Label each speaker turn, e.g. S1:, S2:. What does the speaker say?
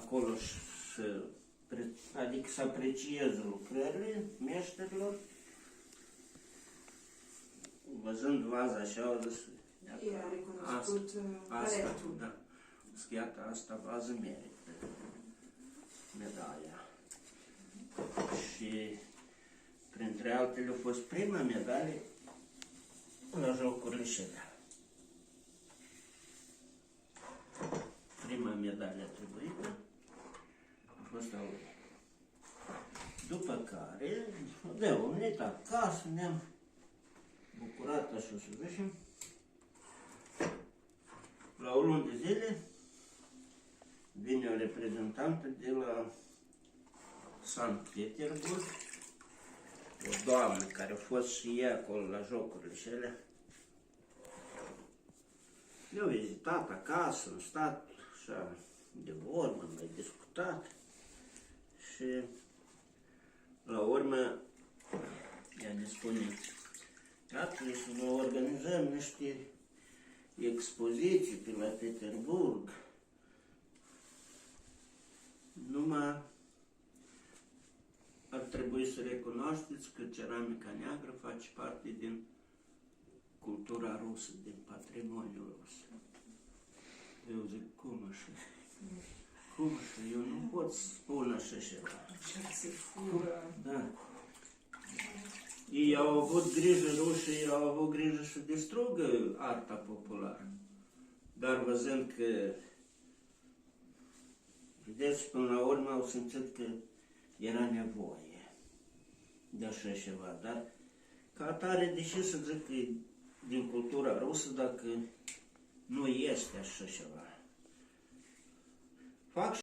S1: acolo și adică să apreciez lucrările meșterilor. Văzând vaza așa, au zis,
S2: I-a recunoscut talentul.
S1: Da. Iată, asta vază merită medalia. Și printre altele a fost prima medalie la Jocurile Șelea. Prima medalie atribuită a fost a lui. După care, am venit acasă, ne-am bucurat, așa să zicem. La o lună de zile vine o reprezentantă de la Sankt Petersburg, o doamnă care a fost și ea acolo la Jocurile Șelea. Ne-au vizitat acasă, am stat așa de vorbă, am mai discutat și la urmă ea ne spune, iată, să vă organizăm niște expoziții pe la Petersburg, numai ar trebui să recunoașteți că ceramica neagră face parte din cultura rusă, din patrimoniul rus. Eu zic, cum așa? Cum așa? Eu nu pot spune așa ceva.
S2: Așa se fură.
S1: Da. Ei au avut grijă, rușii au avut grijă să distrugă arta populară. Dar văzând că, vedeți, până la urmă au simțit că era nevoie de așa ceva. Dar ca atare, deși să zic că e din cultura rusă, dacă nu este așa ceva. Fac